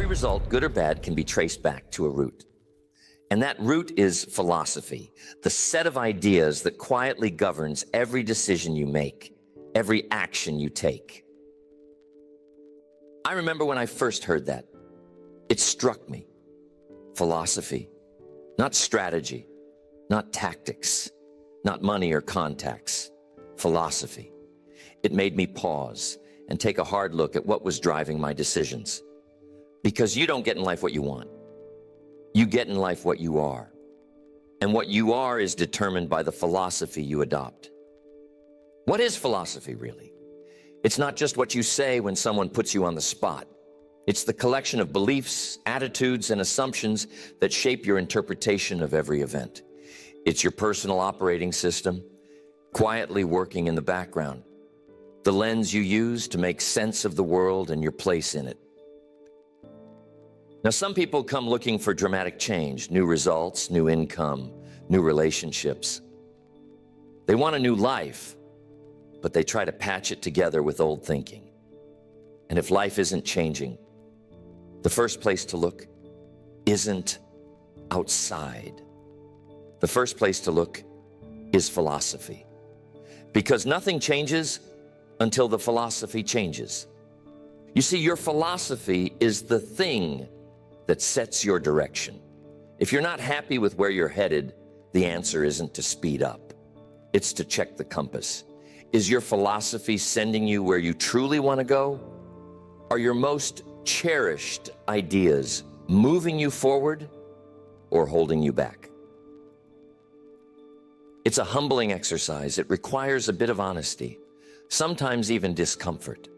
Every result, good or bad, can be traced back to a root. And that root is philosophy, the set of ideas that quietly governs every decision you make, every action you take. I remember when I first heard that, it struck me. Philosophy, not strategy, not tactics, not money or contacts, philosophy. It made me pause and take a hard look at what was driving my decisions. Because you don't get in life what you want. You get in life what you are. And what you are is determined by the philosophy you adopt. What is philosophy, really? It's not just what you say when someone puts you on the spot. It's the collection of beliefs, attitudes, and assumptions that shape your interpretation of every event. It's your personal operating system, quietly working in the background. The lens you use to make sense of the world and your place in it. Now, some people come looking for dramatic change, new results, new income, new relationships. They want a new life, but they try to patch it together with old thinking. And if life isn't changing, the first place to look isn't outside. The first place to look is philosophy. Because nothing changes until the philosophy changes. You see, your philosophy is the thing that sets your direction. If you're not happy with where you're headed, the answer isn't to speed up. It's to check the compass. Is your philosophy sending you where you truly want to go? Are your most cherished ideas moving you forward or holding you back? It's a humbling exercise. It requires a bit of honesty, sometimes even discomfort.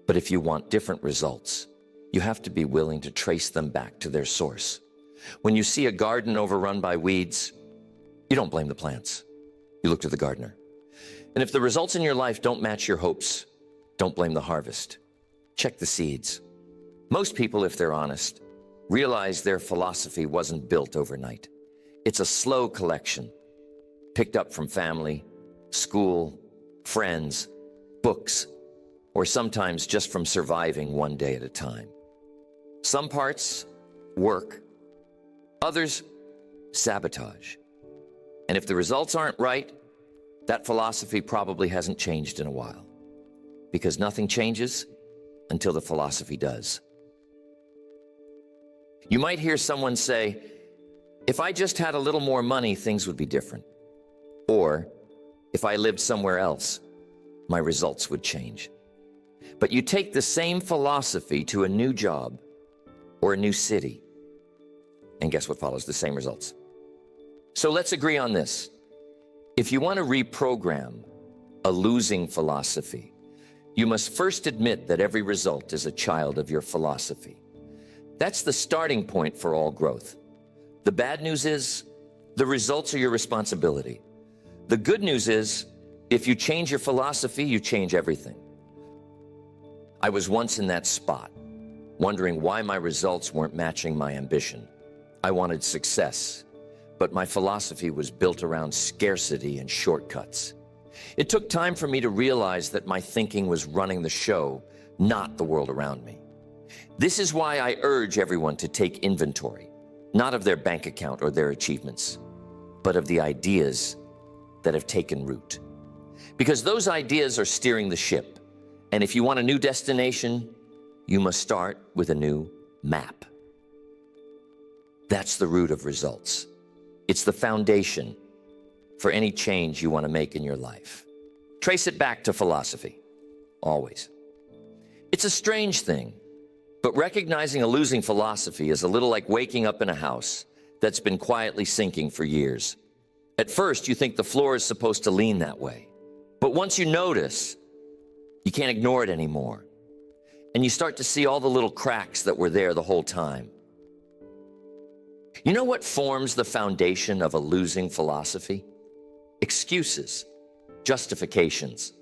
But if you want different results, you have to be willing to trace them back to their source. When you see a garden overrun by weeds, you don't blame the plants. You look to the gardener. And if the results in your life don't match your hopes, don't blame the harvest. Check the seeds. Most people, if they're honest, realize their philosophy wasn't built overnight. It's a slow collection, picked up from family, school, friends, books, or sometimes just from surviving one day at a time. Some parts work, others sabotage. And if the results aren't right, that philosophy probably hasn't changed in a while. Because nothing changes until the philosophy does. You might hear someone say, if I just had a little more money, things would be different. Or, if I lived somewhere else, my results would change. But you take the same philosophy to a new job or a new city, and guess what follows? The same results. So let's agree on this. If you want to reprogram a losing philosophy, you must first admit that every result is a child of your philosophy. That's the starting point for all growth. The bad news is, the results are your responsibility. The good news is, if you change your philosophy, you change everything. I was once in that spot, wondering why my results weren't matching my ambition. I wanted success, but my philosophy was built around scarcity and shortcuts. It took time for me to realize that my thinking was running the show, not the world around me. This is why I urge everyone to take inventory, not of their bank account or their achievements, but of the ideas that have taken root. Because those ideas are steering the ship. And if you want a new destination, you must start with a new map. That's the root of results. It's the foundation for any change you want to make in your life. Trace it back to philosophy, always. It's a strange thing, but recognizing a losing philosophy is a little like waking up in a house that's been quietly sinking for years. At first, you think the floor is supposed to lean that way. But once you notice, you can't ignore it anymore. And you start to see all the little cracks that were there the whole time. You know what forms the foundation of a losing philosophy? Excuses, justifications,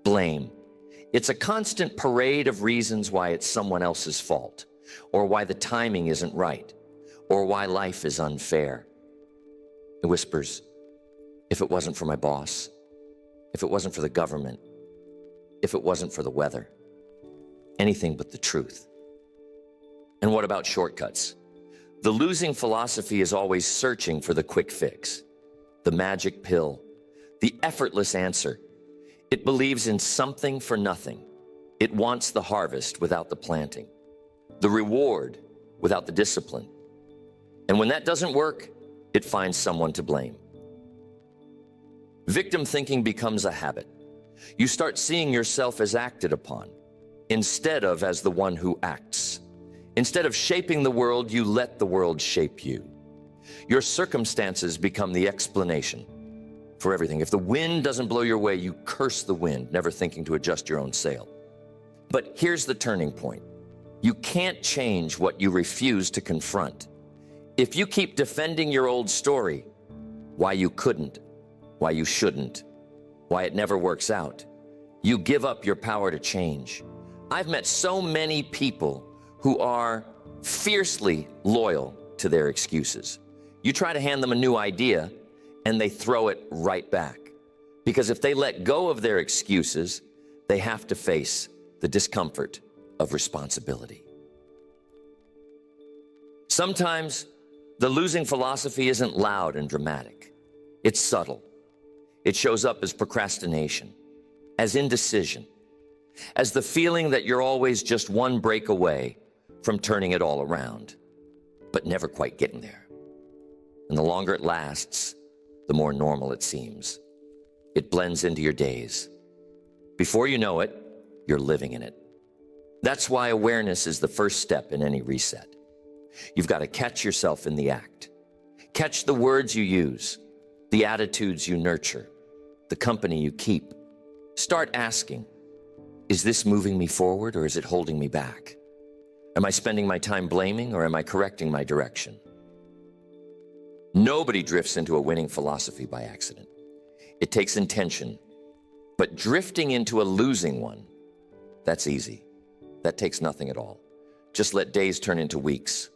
blame. It's a constant parade of reasons why it's someone else's fault, or why the timing isn't right, or why life is unfair. It whispers, if it wasn't for my boss, if it wasn't for the government, if it wasn't for the weather, anything but the truth. And what about shortcuts? The losing philosophy is always searching for the quick fix, the magic pill, the effortless answer. It believes in something for nothing. It wants the harvest without the planting, the reward without the discipline. And when that doesn't work, it finds someone to blame. Victim thinking becomes a habit. You start seeing yourself as acted upon, instead of as the one who acts. Instead of shaping the world, you let the world shape you. Your circumstances become the explanation for everything. If the wind doesn't blow your way, you curse the wind, never thinking to adjust your own sail. But here's the turning point. You can't change what you refuse to confront. If you keep defending your old story, why you couldn't, why you shouldn't, why it never works out, you give up your power to change. I've met so many people who are fiercely loyal to their excuses. You try to hand them a new idea, and they throw it right back. Because if they let go of their excuses, they have to face the discomfort of responsibility. Sometimes the losing philosophy isn't loud and dramatic. It's subtle. It shows up as procrastination, as indecision, as the feeling that you're always just one break away from turning it all around, but never quite getting there. And the longer it lasts, the more normal it seems. It blends into your days. Before you know it, you're living in it. That's why awareness is the first step in any reset. You've got to catch yourself in the act. Catch the words you use, the attitudes you nurture, the company you keep. Start asking, is this moving me forward or is it holding me back? Am I spending my time blaming or am I correcting my direction? Nobody drifts into a winning philosophy by accident. It takes intention, but drifting into a losing one, that's easy. That takes nothing at all. Just let days turn into weeks.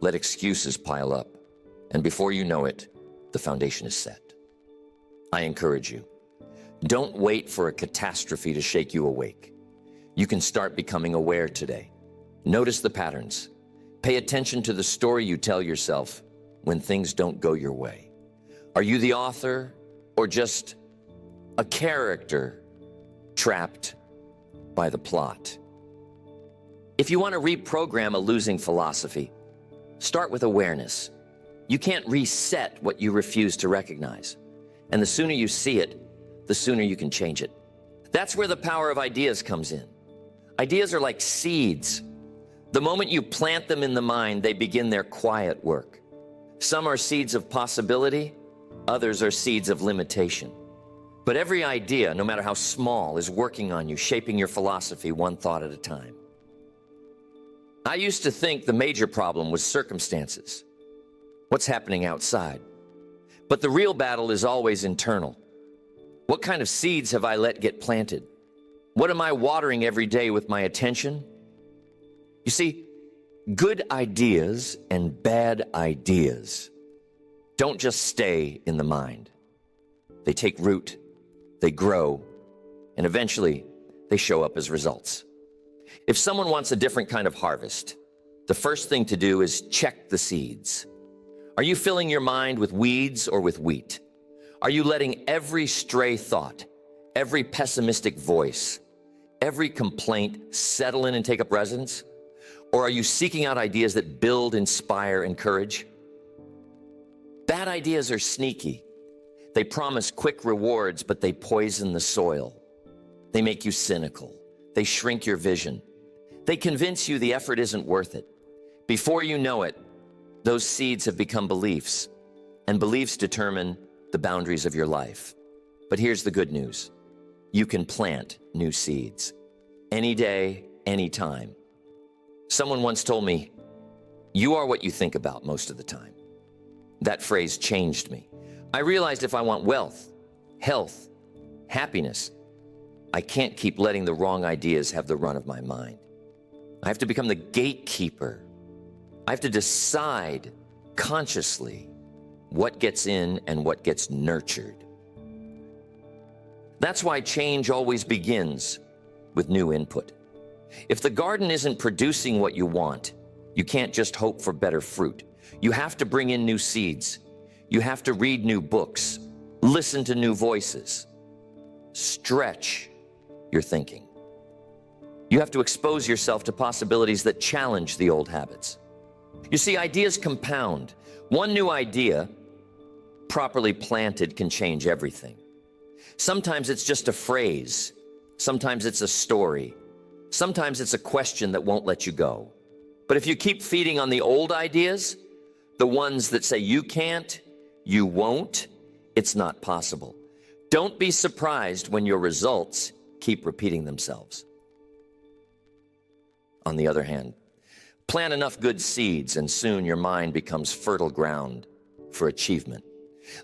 Let excuses pile up. And before you know it, the foundation is set. I encourage you, don't wait for a catastrophe to shake you awake. You can start becoming aware today. Notice the patterns. Pay attention to the story you tell yourself when things don't go your way. Are you the author or just a character trapped by the plot? If you want to reprogram a losing philosophy, start with awareness. You can't reset what you refuse to recognize. And the sooner you see it, the sooner you can change it. That's where the power of ideas comes in. Ideas are like seeds. The moment you plant them in the mind, they begin their quiet work. Some are seeds of possibility, others are seeds of limitation. But every idea, no matter how small, is working on you, shaping your philosophy one thought at a time. I used to think the major problem was circumstances, what's happening outside. But the real battle is always internal. What kind of seeds have I let get planted? What am I watering every day with my attention? You see, good ideas and bad ideas don't just stay in the mind. They take root, they grow, and eventually they show up as results. If someone wants a different kind of harvest, the first thing to do is check the seeds. Are you filling your mind with weeds or with wheat? Are you letting every stray thought, every pessimistic voice, every complaint settle in and take up residence? Or are you seeking out ideas that build, inspire, encourage? Bad ideas are sneaky. They promise quick rewards, but they poison the soil. They make you cynical. They shrink your vision. They convince you the effort isn't worth it. Before you know it, those seeds have become beliefs, and beliefs determine the boundaries of your life. But here's the good news. You can plant new seeds. Any day, any time. Someone once told me, "You are what you think about most of the time." That phrase changed me. I realized if I want wealth, health, happiness, I can't keep letting the wrong ideas have the run of my mind. I have to become the gatekeeper. I have to decide consciously what gets in and what gets nurtured. That's why change always begins with new input. If the garden isn't producing what you want You can't just hope for better fruit. You have to bring in new seeds. You have to read new books, listen to new voices, stretch your thinking. You have to expose yourself to possibilities that challenge the old habits. You see, ideas compound. One new idea, properly planted, can change everything. Sometimes it's just a phrase. Sometimes it's a story. Sometimes it's a question that won't let you go. But if you keep feeding on the old ideas, the ones that say you can't, you won't, it's not possible, don't be surprised when your results keep repeating themselves. On the other hand, plant enough good seeds and soon your mind becomes fertile ground for achievement.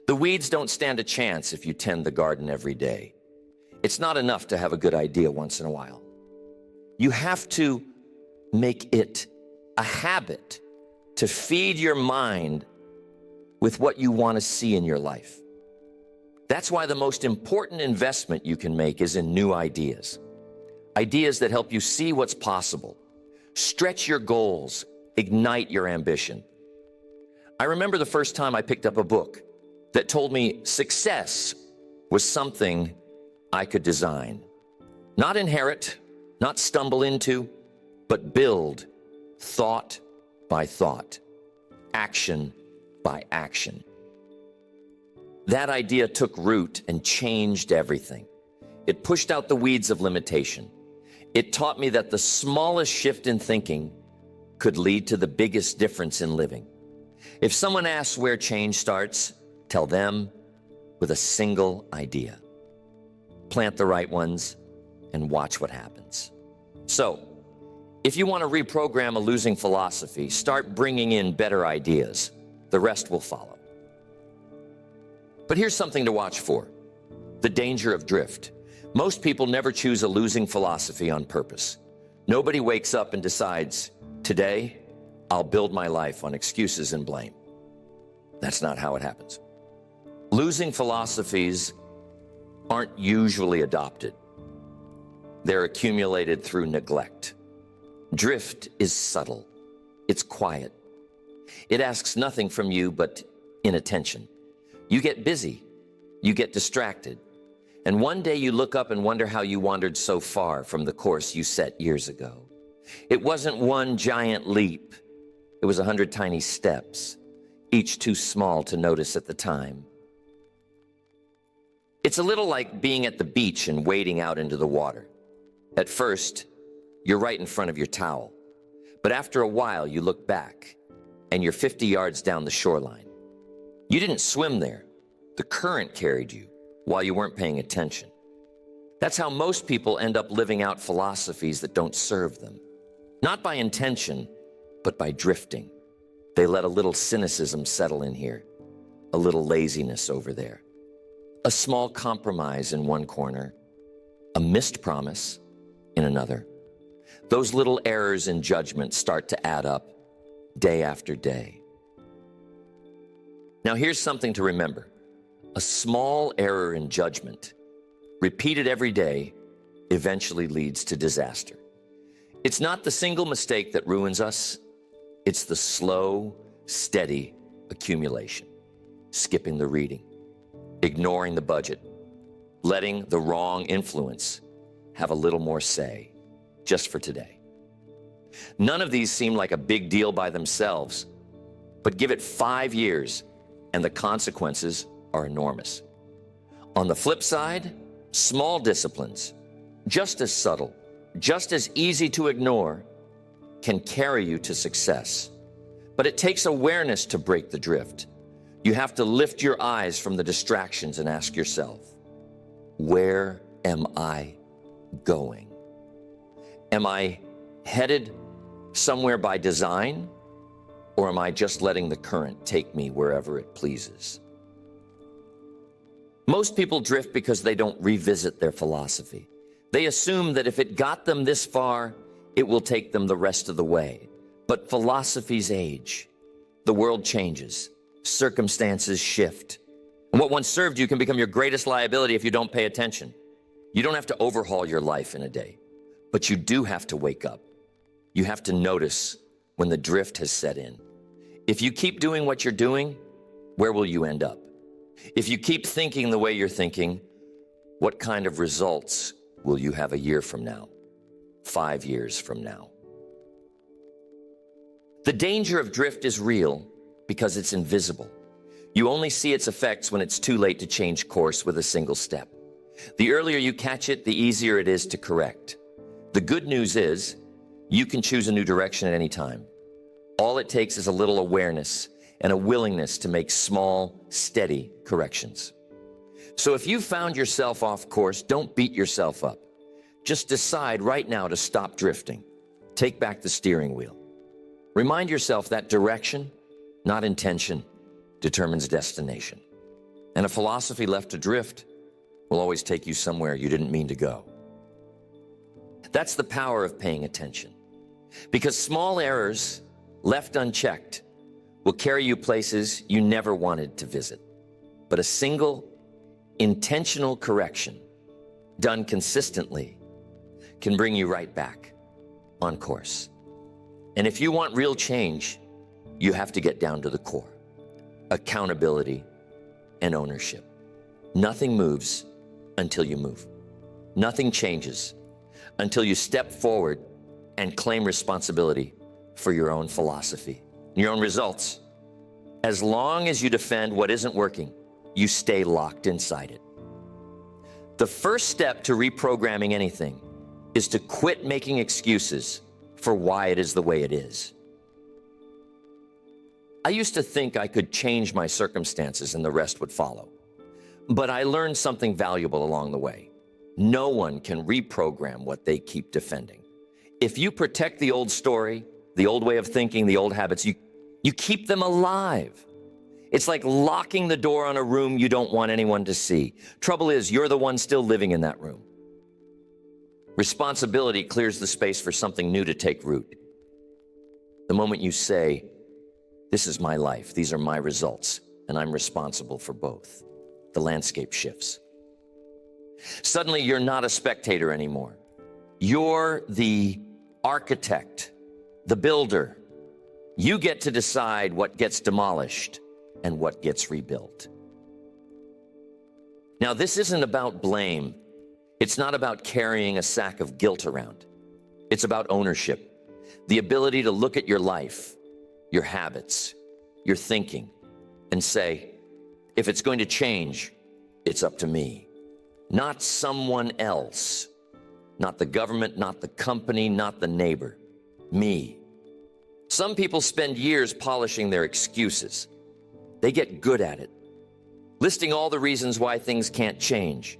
The weeds don't stand a chance if you tend the garden every day. It's not enough to have a good idea once in a while. You have to make it a habit to feed your mind with what you want to see in your life. That's why the most important investment you can make is in new ideas. Ideas that help you see what's possible, stretch your goals, ignite your ambition. I remember the first time I picked up a book that told me success was something I could design. Not inherit, not stumble into, but build thought by thought, action by action. That idea took root and changed everything. It pushed out the weeds of limitation. It taught me that the smallest shift in thinking could lead to the biggest difference in living. If someone asks where change starts, tell them with a single idea. Plant the right ones and watch what happens. So, if you want to reprogram a losing philosophy, start bringing in better ideas. The rest will follow. But here's something to watch for: the danger of drift. Most people never choose a losing philosophy on purpose. Nobody wakes up and decides, today, I'll build my life on excuses and blame. That's not how it happens. Losing philosophies aren't usually adopted. They're accumulated through neglect. Drift is subtle. It's quiet. It asks nothing from you but inattention. You get busy. You get distracted. And one day you look up and wonder how you wandered so far from the course you set years ago. It wasn't one giant leap. It was 100 tiny steps, each too small to notice at the time. It's a little like being at the beach and wading out into the water. At first, you're right in front of your towel. But after a while, you look back, and you're 50 yards down the shoreline. You didn't swim there. The current carried you while you weren't paying attention. That's how most people end up living out philosophies that don't serve them. Not by intention, but by drifting. They let a little cynicism settle in here, a little laziness over there, a small compromise in one corner, a missed promise in another. Those little errors in judgment start to add up day after day. Now here's something to remember. A small error in judgment, repeated every day, eventually leads to disaster. It's not the single mistake that ruins us. It's the slow, steady accumulation. Skipping the reading, ignoring the budget, letting the wrong influence have a little more say, just for today. None of these seem like a big deal by themselves, but give it 5 years and the consequences are enormous. On the flip side, small disciplines, just as subtle, just as easy to ignore, can carry you to success. But it takes awareness to break the drift. You have to lift your eyes from the distractions and ask yourself, where am I going? Am I headed somewhere by design, or am I just letting the current take me wherever it pleases? Most people drift because they don't revisit their philosophy. They assume that if it got them this far, it will take them the rest of the way. But philosophies age. The world changes. Circumstances shift. And what once served you can become your greatest liability if you don't pay attention. You don't have to overhaul your life in a day, but you do have to wake up. You have to notice when the drift has set in. If you keep doing what you're doing, where will you end up? If you keep thinking the way you're thinking, what kind of results will you have a year from now, 5 years from now? The danger of drift is real because it's invisible. You only see its effects when it's too late to change course with a single step. The earlier you catch it, the easier it is to correct. The good news is, you can choose a new direction at any time. All it takes is a little awareness and a willingness to make small, steady corrections. So if you've found yourself off course, don't beat yourself up. Just decide right now to stop drifting. Take back the steering wheel. Remind yourself that direction, not intention, determines destination. And a philosophy left adrift will always take you somewhere you didn't mean to go. That's the power of paying attention. Because small errors left unchecked will carry you places you never wanted to visit. But a single, intentional correction, done consistently, can bring you right back on course. And if you want real change, you have to get down to the core. Accountability and ownership. Nothing moves until you move. Nothing changes until you step forward and claim responsibility for your own philosophy, your own results. As long as you defend what isn't working, you stay locked inside it. The first step to reprogramming anything is to quit making excuses for why it is the way it is. I used to think I could change my circumstances and the rest would follow. But I learned something valuable along the way. No one can reprogram what they keep defending. If you protect the old story, the old way of thinking, the old habits, you keep them alive. It's like locking the door on a room you don't want anyone to see. Trouble is, you're the one still living in that room. Responsibility clears the space for something new to take root. The moment you say, this is my life, these are my results, and I'm responsible for both, the landscape shifts. Suddenly, you're not a spectator anymore. You're the architect, the builder. You get to decide what gets demolished and what gets rebuilt. Now, this isn't about blame. It's not about carrying a sack of guilt around. It's about ownership, the ability to look at your life, your habits, your thinking, and say, if it's going to change, it's up to me, not someone else, not the government, not the company, not the neighbor, me. Some people spend years polishing their excuses. They get good at it, listing all the reasons why things can't change,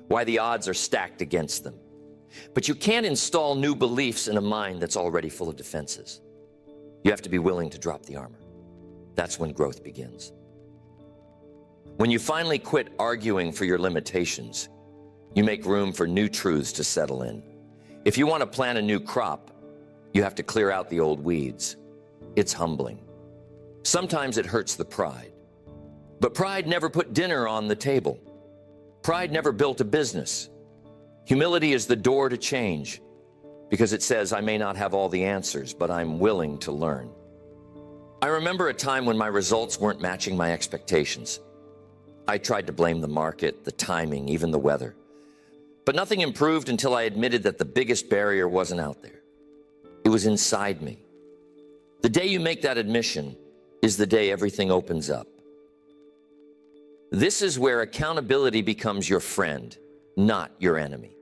why the odds are stacked against them. But you can't install new beliefs in a mind that's already full of defenses. You have to be willing to drop the armor. That's when growth begins. When you finally quit arguing for your limitations, you make room for new truths to settle in. If you want to plant a new crop, you have to clear out the old weeds. It's humbling. Sometimes it hurts the pride. But pride never put dinner on the table. Pride never built a business. Humility is the door to change, because it says, I may not have all the answers, but I'm willing to learn. I remember a time when my results weren't matching my expectations. I tried to blame the market, the timing, even the weather. But nothing improved until I admitted that the biggest barrier wasn't out there. It was inside me. The day you make that admission is the day everything opens up. This is where accountability becomes your friend, not your enemy.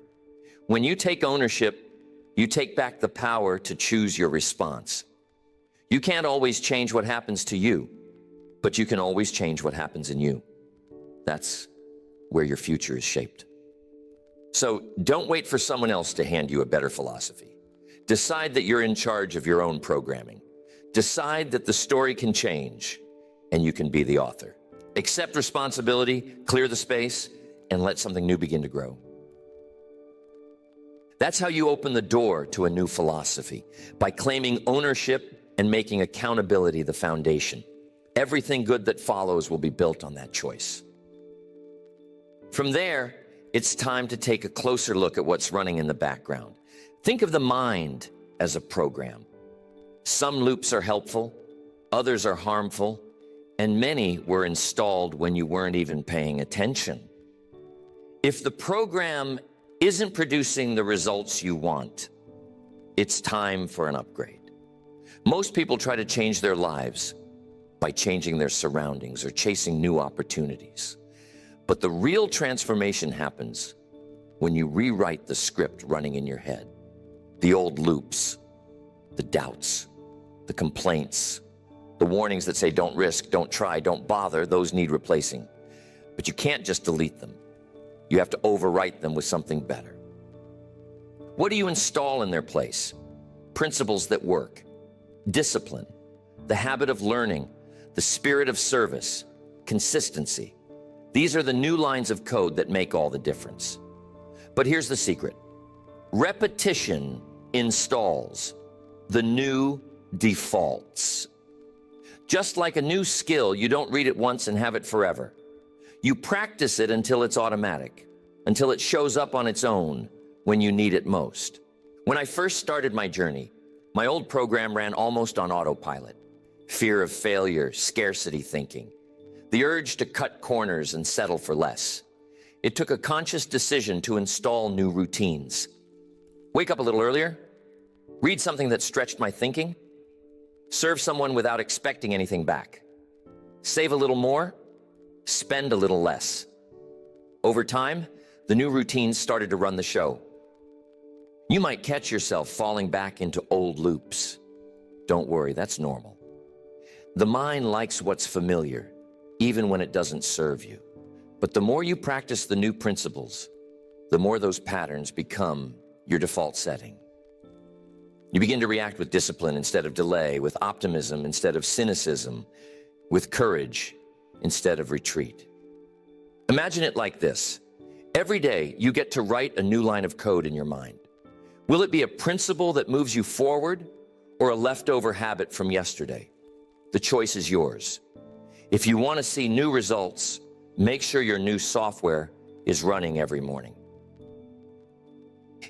When you take ownership, you take back the power to choose your response. You can't always change what happens to you, but you can always change what happens in you. That's where your future is shaped. So don't wait for someone else to hand you a better philosophy. Decide that you're in charge of your own programming. Decide that the story can change and you can be the author. Accept responsibility, clear the space, and let something new begin to grow. That's how you open the door to a new philosophy, by claiming ownership and making accountability the foundation. Everything good that follows will be built on that choice. From there, it's time to take a closer look at what's running in the background. Think of the mind as a program. Some loops are helpful, others are harmful, and many were installed when you weren't even paying attention. If the program isn't producing the results you want, it's time for an upgrade. Most people try to change their lives by changing their surroundings or chasing new opportunities. But the real transformation happens when you rewrite the script running in your head. The old loops, the doubts, the complaints, the warnings that say don't risk, don't try, don't bother, those need replacing. But you can't just delete them. You have to overwrite them with something better. What do you install in their place? Principles that work, discipline, the habit of learning, the spirit of service, consistency. These are the new lines of code that make all the difference. But here's the secret. Repetition installs the new defaults. Just like a new skill, you don't read it once and have it forever. You practice it until it's automatic, until it shows up on its own when you need it most. When I first started my journey, my old program ran almost on autopilot. Fear of failure, scarcity thinking, the urge to cut corners and settle for less. It took a conscious decision to install new routines. Wake up a little earlier, read something that stretched my thinking, serve someone without expecting anything back, save a little more, spend a little less. Over time, the new routines started to run the show. You might catch yourself falling back into old loops. Don't worry, that's normal. The mind likes what's familiar, even when it doesn't serve you. But the more you practice the new principles, the more those patterns become your default setting. You begin to react with discipline instead of delay, with optimism instead of cynicism, with courage instead of retreat. Imagine it like this. Every day, you get to write a new line of code in your mind. Will it be a principle that moves you forward or a leftover habit from yesterday? The choice is yours. If you want to see new results, make sure your new software is running every morning.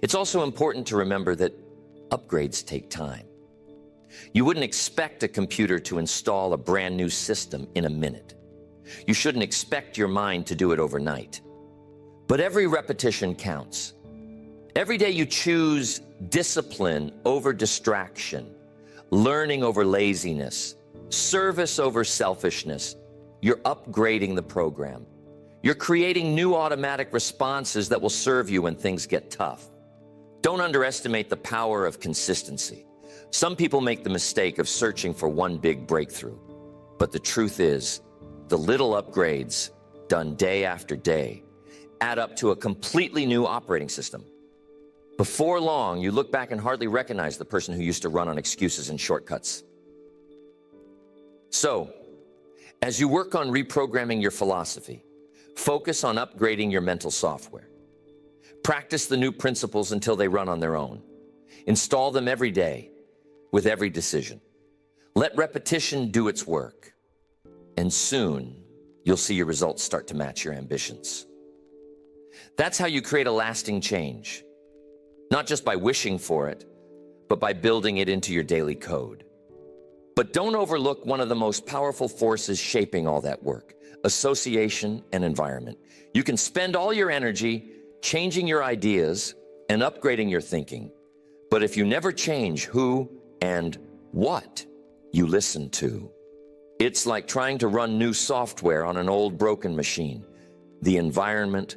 It's also important to remember that upgrades take time. You wouldn't expect a computer to install a brand new system in a minute. You shouldn't expect your mind to do it overnight. But every repetition counts. Every day you choose discipline over distraction, learning over laziness, service over selfishness, you're upgrading the program. You're creating new automatic responses that will serve you when things get tough. Don't underestimate the power of consistency. Some people make the mistake of searching for one big breakthrough. But the truth is, the little upgrades done day after day add up to a completely new operating system. Before long, you look back and hardly recognize the person who used to run on excuses and shortcuts. So, as you work on reprogramming your philosophy, focus on upgrading your mental software. Practice the new principles until they run on their own. Install them every day, with every decision. Let repetition do its work, and soon you'll see your results start to match your ambitions. That's how you create a lasting change, not just by wishing for it, but by building it into your daily code. But don't overlook one of the most powerful forces shaping all that work: association and environment. You can spend all your energy changing your ideas and upgrading your thinking, but if you never change who and what you listen to, it's like trying to run new software on an old broken machine. The environment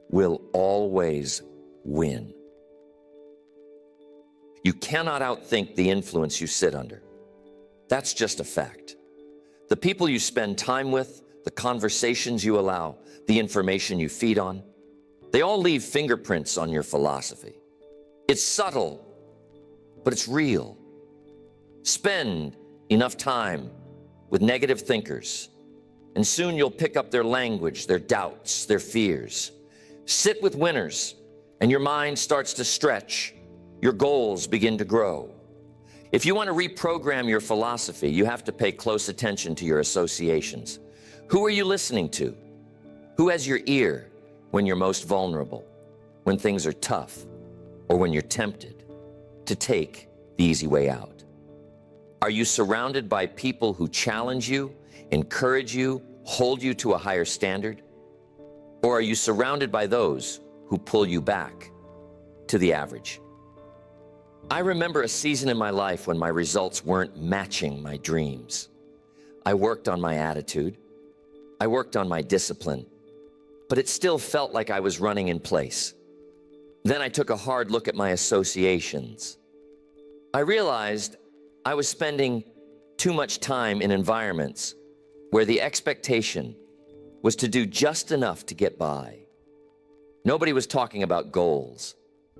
will always win. You cannot outthink the influence you sit under. That's just a fact. The people you spend time with, the conversations you allow, the information you feed on, they all leave fingerprints on your philosophy. It's subtle, but it's real. Spend enough time with negative thinkers, and soon you'll pick up their language, their doubts, their fears. Sit with winners, and your mind starts to stretch. Your goals begin to grow. If you want to reprogram your philosophy, you have to pay close attention to your associations. Who are you listening to? Who has your ear when you're most vulnerable, when things are tough, or when you're tempted to take the easy way out? Are you surrounded by people who challenge you, encourage you, hold you to a higher standard? Or are you surrounded by those who pull you back to the average? I remember a season in my life when my results weren't matching my dreams. I worked on my attitude. I worked on my discipline, but it still felt like I was running in place. Then I took a hard look at my associations. I realized I was spending too much time in environments where the expectation was to do just enough to get by. Nobody was talking about goals.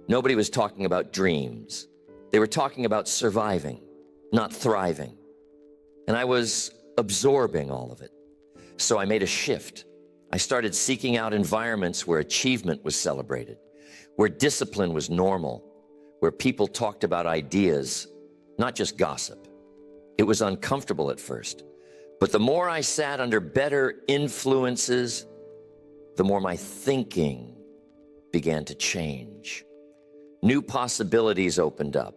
Nobody was talking about dreams. They were talking about surviving, not thriving. And I was absorbing all of it. So I made a shift. I started seeking out environments where achievement was celebrated, where discipline was normal, where people talked about ideas, not just gossip. It was uncomfortable at first, but the more I sat under better influences, the more my thinking began to change. New possibilities opened up.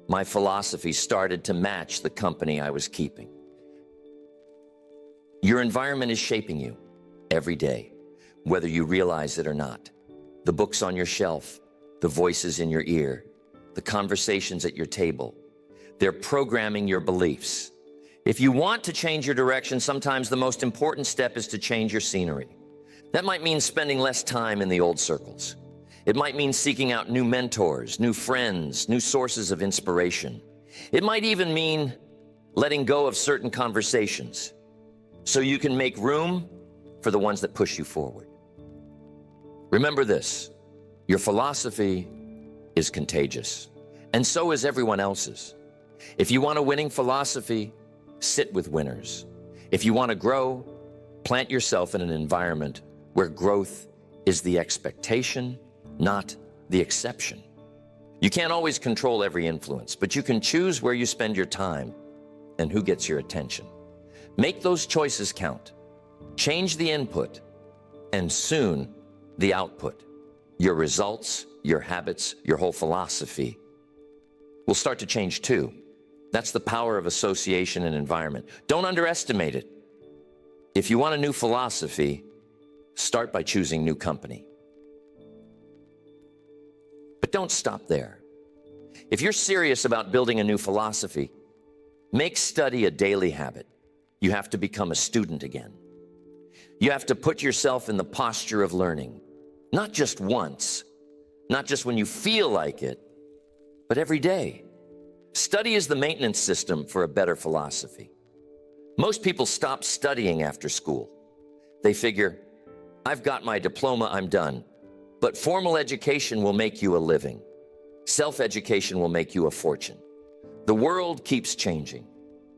My philosophy started to match the company I was keeping. Your environment is shaping you every day, whether you realize it or not. The books on your shelf, the voices in your ear, the conversations at your table, they're programming your beliefs. If you want to change your direction, sometimes the most important step is to change your scenery. That might mean spending less time in the old circles. It might mean seeking out new mentors, new friends, new sources of inspiration. It might even mean letting go of certain conversations so you can make room for the ones that push you forward. Remember this, your philosophy is contagious, and so is everyone else's. If you want a winning philosophy, sit with winners. If you want to grow, plant yourself in an environment where growth is the expectation, not the exception. You can't always control every influence, but you can choose where you spend your time and who gets your attention. Make those choices count. Change the input, and soon the output. Your results, your habits, your whole philosophy will start to change too. That's the power of association and environment. Don't underestimate it. If you want a new philosophy, start by choosing new company. But don't stop there. If you're serious about building a new philosophy, make study a daily habit. You have to become a student again. You have to put yourself in the posture of learning, not just once, not just when you feel like it, but every day. Study is the maintenance system for a better philosophy. Most people stop studying after school. They figure, I've got my diploma, I'm done. But formal education will make you a living. Self-education will make you a fortune. The world keeps changing.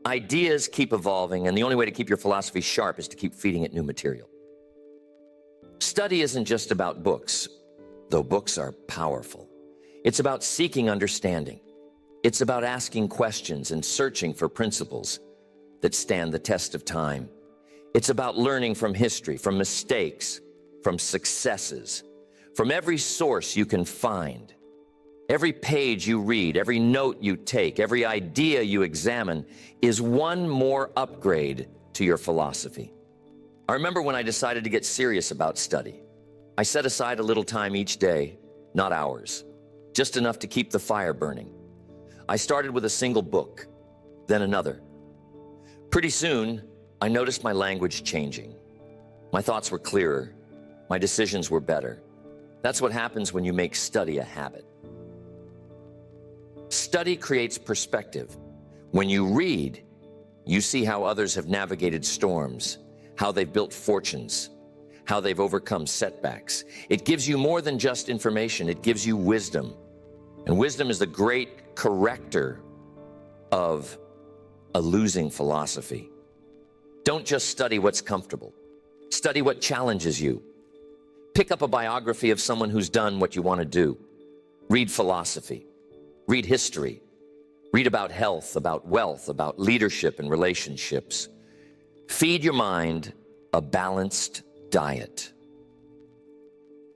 Ideas keep evolving, and the only way to keep your philosophy sharp is to keep feeding it new material. Study isn't just about books, though books are powerful. It's about seeking understanding. It's about asking questions and searching for principles that stand the test of time. It's about learning from history, from mistakes, from successes, from every source you can find. Every page you read, every note you take, every idea you examine is one more upgrade to your philosophy. I remember when I decided to get serious about study. I set aside a little time each day, not hours, just enough to keep the fire burning. I started with a single book, then another. Pretty soon, I noticed my language changing. My thoughts were clearer. My decisions were better. That's what happens when you make study a habit. Study creates perspective. When you read, you see how others have navigated storms, how they've built fortunes, how they've overcome setbacks. It gives you more than just information, it gives you wisdom. And wisdom is the great corrector of a losing philosophy. Don't just study what's comfortable. Study what challenges you. Pick up a biography of someone who's done what you want to do. Read philosophy. Read history. Read about health, about wealth, about leadership and relationships. Feed your mind a balanced diet.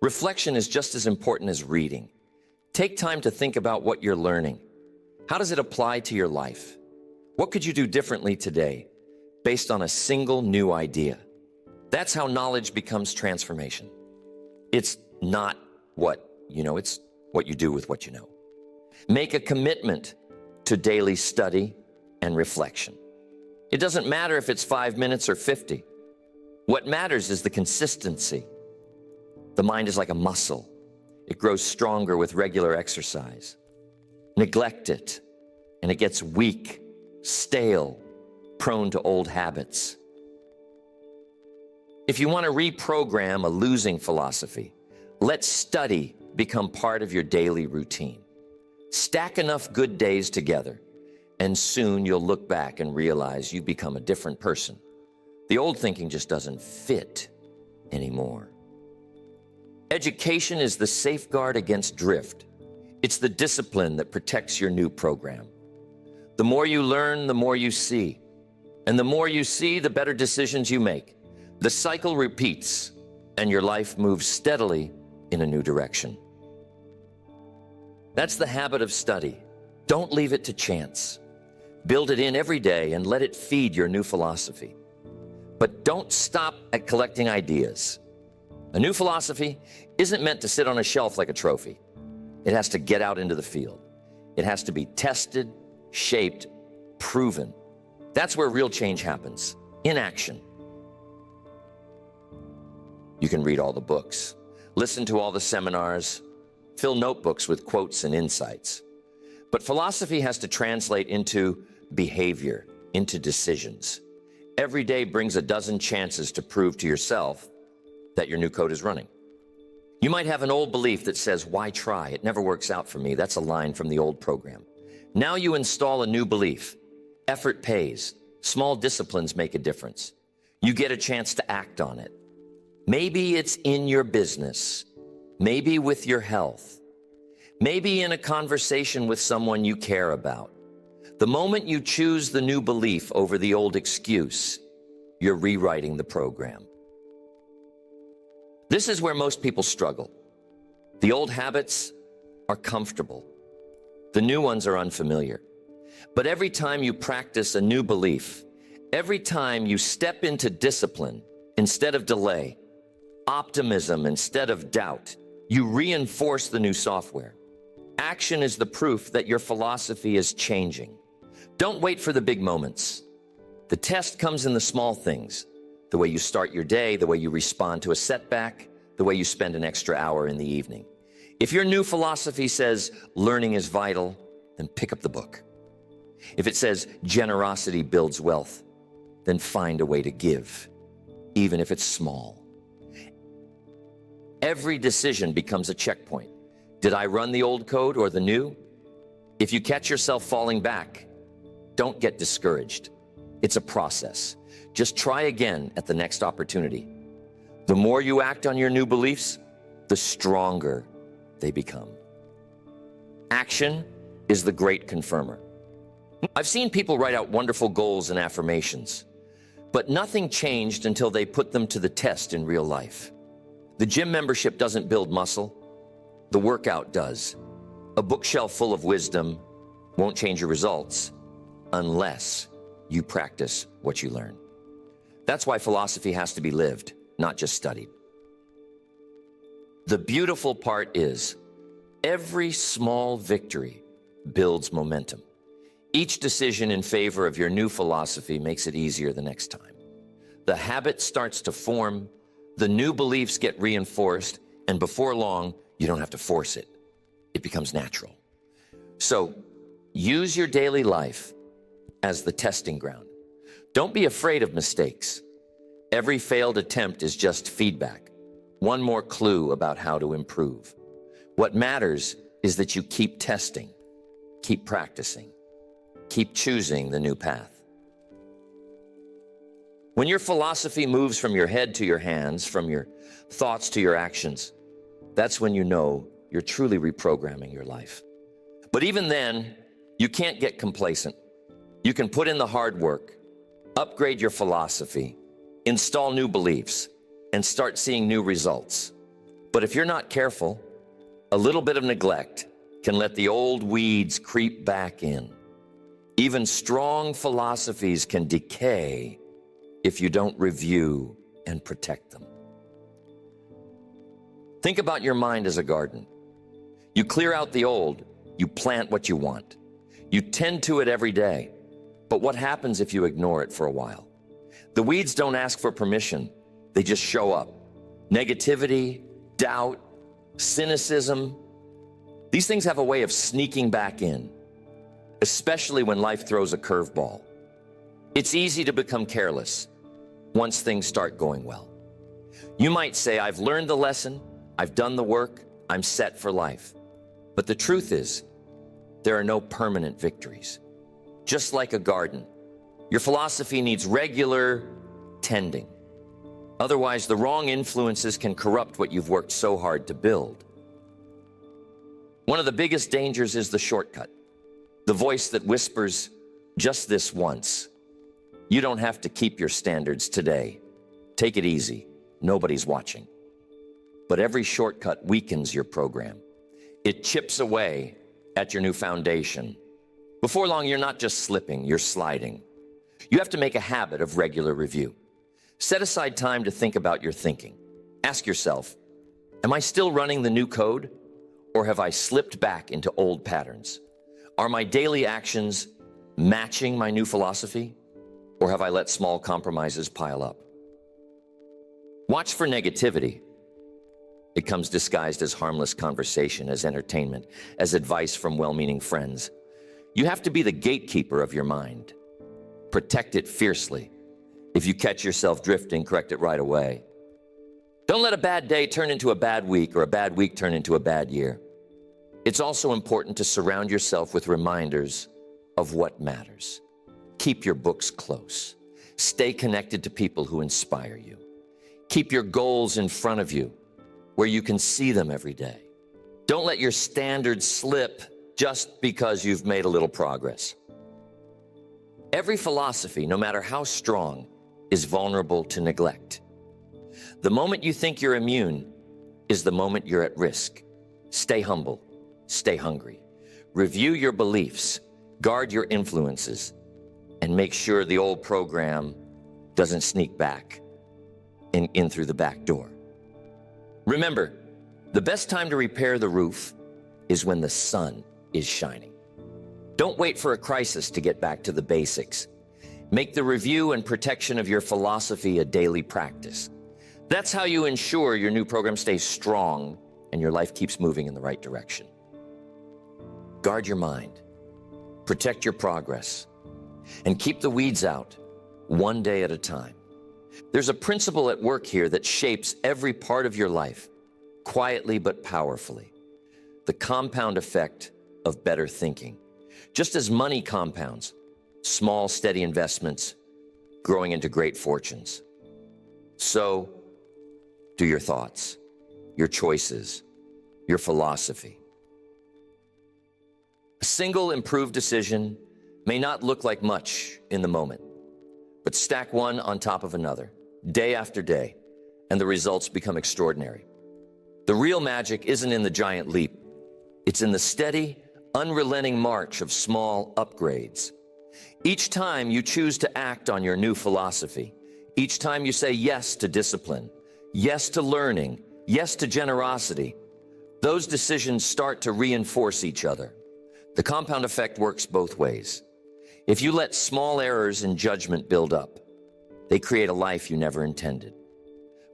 Reflection is just as important as reading. Take time to think about what you're learning. How does it apply to your life? What could you do differently today based on a single new idea? That's how knowledge becomes transformation. It's not what you know, it's what you do with what you know. Make a commitment to daily study and reflection. It doesn't matter if it's 5 minutes or 50. What matters is the consistency. The mind is like a muscle. It grows stronger with regular exercise. Neglect it, and it gets weak, stale, prone to old habits. If you want to reprogram a losing philosophy, let study become part of your daily routine. Stack enough good days together, and soon you'll look back and realize you've become a different person. The old thinking just doesn't fit anymore. Education is the safeguard against drift. It's the discipline that protects your new program. The more you learn, the more you see. And the more you see, the better decisions you make. The cycle repeats, and your life moves steadily in a new direction. That's the habit of study. Don't leave it to chance. Build it in every day and let it feed your new philosophy. But don't stop at collecting ideas. A new philosophy isn't meant to sit on a shelf like a trophy. It has to get out into the field. It has to be tested, shaped, proven. That's where real change happens, in action. You can read all the books, listen to all the seminars, fill notebooks with quotes and insights. But philosophy has to translate into behavior, into decisions. Every day brings a dozen chances to prove to yourself that your new code is running. You might have an old belief that says, "Why try? It never works out for me." That's a line from the old program. Now you install a new belief. Effort pays. Small disciplines make a difference. You get a chance to act on it. Maybe it's in your business. Maybe with your health. Maybe in a conversation with someone you care about. The moment you choose the new belief over the old excuse, you're rewriting the program. This is where most people struggle. The old habits are comfortable. The new ones are unfamiliar. But every time you practice a new belief, every time you step into discipline instead of delay, optimism instead of doubt, you reinforce the new software. Action is the proof that your philosophy is changing. Don't wait for the big moments. The test comes in the small things. The way you start your day, the way you respond to a setback, the way you spend an extra hour in the evening. If your new philosophy says learning is vital, then pick up the book. If it says generosity builds wealth, then find a way to give, even if it's small. Every decision becomes a checkpoint. Did I run the old code or the new? If you catch yourself falling back, don't get discouraged. It's a process. Just try again at the next opportunity. The more you act on your new beliefs, the stronger they become. Action is the great confirmer. I've seen people write out wonderful goals and affirmations, but nothing changed until they put them to the test in real life. The gym membership doesn't build muscle. The workout does. A bookshelf full of wisdom won't change your results unless you practice what you learn. That's why philosophy has to be lived, not just studied. The beautiful part is every small victory builds momentum. Each decision in favor of your new philosophy makes it easier the next time. The habit starts to form, the new beliefs get reinforced, and before long, you don't have to force it. It becomes natural. So use your daily life as the testing ground. Don't be afraid of mistakes. Every failed attempt is just feedback, one more clue about how to improve. What matters is that you keep testing, keep practicing, keep choosing the new path. When your philosophy moves from your head to your hands, from your thoughts to your actions, that's when you know you're truly reprogramming your life. But even then, you can't get complacent. You can put in the hard work, upgrade your philosophy, install new beliefs, and start seeing new results. But if you're not careful, a little bit of neglect can let the old weeds creep back in. Even strong philosophies can decay if you don't review and protect them. Think about your mind as a garden. You clear out the old, you plant what you want. You tend to it every day. But what happens if you ignore it for a while? The weeds don't ask for permission, they just show up. Negativity, doubt, cynicism, these things have a way of sneaking back in, especially when life throws a curveball. It's easy to become careless once things start going well. You might say, I've learned the lesson, I've done the work, I'm set for life. But the truth is, there are no permanent victories. Just like a garden, your philosophy needs regular tending. Otherwise, the wrong influences can corrupt what you've worked so hard to build. One of the biggest dangers is the shortcut, the voice that whispers, just this once. You don't have to keep your standards today. Take it easy. Nobody's watching. But every shortcut weakens your program. It chips away at your new foundation. Before long, you're not just slipping, you're sliding. You have to make a habit of regular review. Set aside time to think about your thinking. Ask yourself, am I still running the new code, or have I slipped back into old patterns? Are my daily actions matching my new philosophy, or have I let small compromises pile up? Watch for negativity. It comes disguised as harmless conversation, as entertainment, as advice from well-meaning friends. You have to be the gatekeeper of your mind. Protect it fiercely. If you catch yourself drifting, correct it right away. Don't let a bad day turn into a bad week or a bad week turn into a bad year. It's also important to surround yourself with reminders of what matters. Keep your books close. Stay connected to people who inspire you. Keep your goals in front of you, where you can see them every day. Don't let your standards slip just because you've made a little progress. Every philosophy, no matter how strong, is vulnerable to neglect. The moment you think you're immune is the moment you're at risk. Stay humble, stay hungry. Review your beliefs, guard your influences, and make sure the old program doesn't sneak back in through the back door. Remember, the best time to repair the roof is when the sun is shining. Don't wait for a crisis to get back to the basics. Make the review and protection of your philosophy a daily practice. That's how you ensure your new program stays strong and your life keeps moving in the right direction. Guard your mind, protect your progress, and keep the weeds out one day at a time. There's a principle at work here that shapes every part of your life, quietly but powerfully. The compound effect of better thinking. Just as money compounds, small, steady investments growing into great fortunes. So do your thoughts, your choices, your philosophy. A single improved decision may not look like much in the moment, but stack one on top of another, day after day, and the results become extraordinary. The real magic isn't in the giant leap. It's in the steady, unrelenting march of small upgrades. Each time you choose to act on your new philosophy, each time you say yes to discipline, yes to learning, yes to generosity, those decisions start to reinforce each other. The compound effect works both ways. If you let small errors in judgment build up, they create a life you never intended.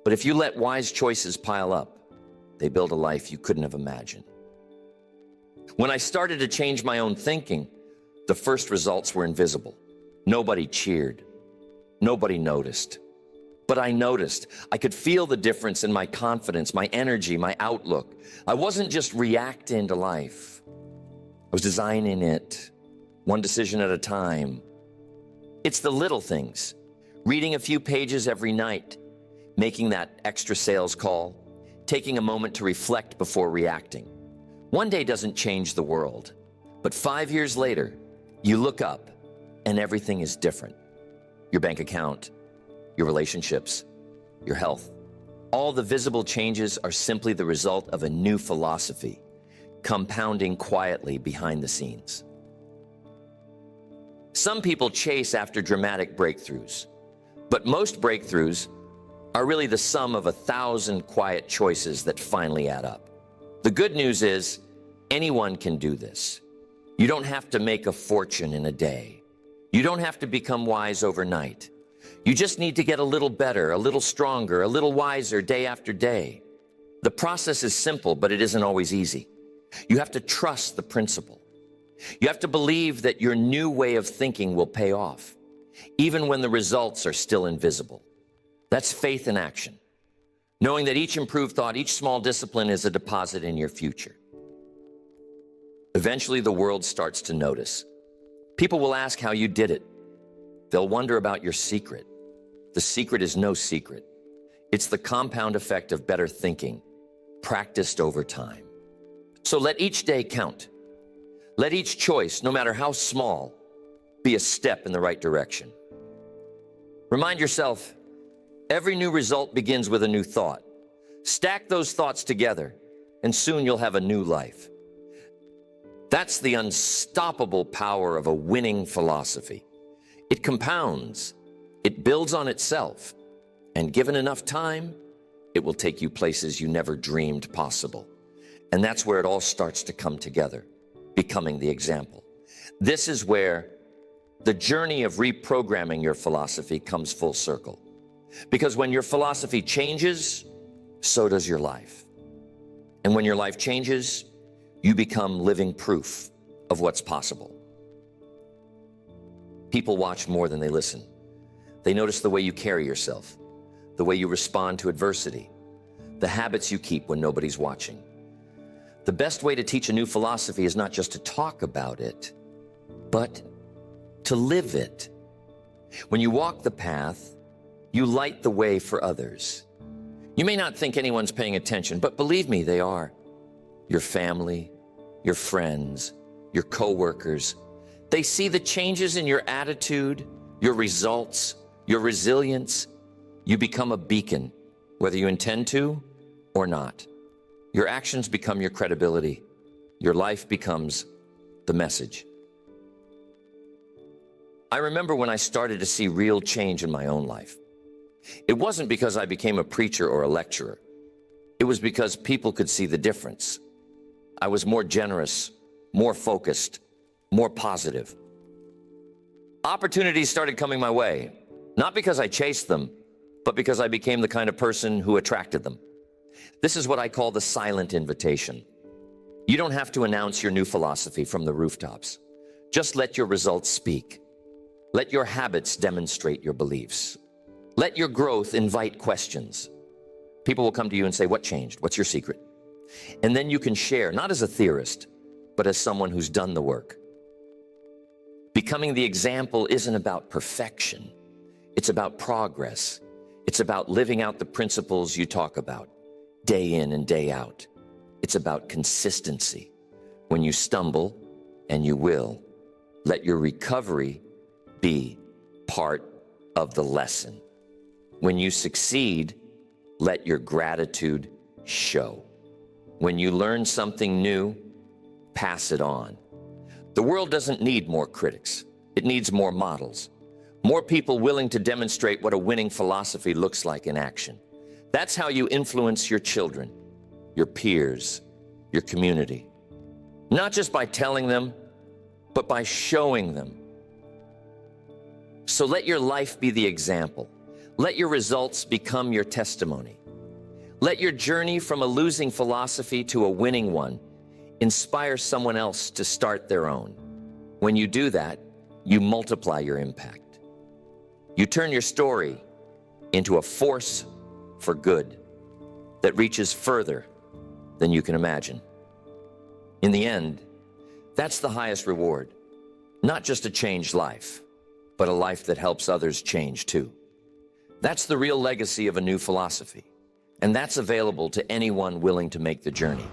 But if you let wise choices pile up, they build a life you couldn't have imagined. When I started to change my own thinking, the first results were invisible. Nobody cheered. Nobody noticed. But I noticed. I could feel the difference in my confidence, my energy, my outlook. I wasn't just reacting to life. I was designing it, one decision at a time. It's the little things. Reading a few pages every night, making that extra sales call, taking a moment to reflect before reacting. One day doesn't change the world, but 5 years later, you look up and everything is different. Your bank account, your relationships, your health. All the visible changes are simply the result of a new philosophy, compounding quietly behind the scenes. Some people chase after dramatic breakthroughs, but most breakthroughs are really the sum of 1,000 quiet choices that finally add up. The good news is anyone can do this. You don't have to make a fortune in a day. You don't have to become wise overnight. You just need to get a little better, a little stronger, a little wiser day after day. The process is simple, but it isn't always easy. You have to trust the principle. You have to believe that your new way of thinking will pay off, even when the results are still invisible. That's faith in action, knowing that each improved thought, each small discipline is a deposit in your future. Eventually, the world starts to notice. People will ask how you did it. They'll wonder about your secret. The secret is no secret. It's the compound effect of better thinking, practiced over time. So let each day count. Let each choice, no matter how small, be a step in the right direction. Remind yourself, every new result begins with a new thought. Stack those thoughts together, and soon you'll have a new life. That's the unstoppable power of a winning philosophy. It compounds, it builds on itself, and given enough time, it will take you places you never dreamed possible. And that's where it all starts to come together, becoming the example. This is where the journey of reprogramming your philosophy comes full circle. Because when your philosophy changes, so does your life. And when your life changes, you become living proof of what's possible. People watch more than they listen. They notice the way you carry yourself, the way you respond to adversity, the habits you keep when nobody's watching. The best way to teach a new philosophy is not just to talk about it, but to live it. When you walk the path, you light the way for others. You may not think anyone's paying attention, but believe me, they are. Your family, your friends, your coworkers. They see the changes in your attitude, your results, your resilience. You become a beacon, whether you intend to or not. Your actions become your credibility. Your life becomes the message. I remember when I started to see real change in my own life. It wasn't because I became a preacher or a lecturer. It was because people could see the difference. I was more generous, more focused, more positive. Opportunities started coming my way, not because I chased them, but because I became the kind of person who attracted them. This is what I call the silent invitation. You don't have to announce your new philosophy from the rooftops. Just let your results speak. Let your habits demonstrate your beliefs. Let your growth invite questions. People will come to you and say, what changed? What's your secret? And then you can share, not as a theorist, but as someone who's done the work. Becoming the example isn't about perfection. It's about progress. It's about living out the principles you talk about, day in and day out. It's about consistency. When you stumble, and you will, let your recovery be part of the lesson. When you succeed, let your gratitude show. When you learn something new, pass it on. The world doesn't need more critics. It needs more models. More people willing to demonstrate what a winning philosophy looks like in action. That's how you influence your children, your peers, your community. Not just by telling them, but by showing them. So let your life be the example. Let your results become your testimony. Let your journey from a losing philosophy to a winning one inspire someone else to start their own. When you do that, you multiply your impact. You turn your story into a force for good that reaches further than you can imagine. In the end, that's the highest reward. Not just a changed life, but a life that helps others change too. That's the real legacy of a new philosophy, and that's available to anyone willing to make the journey.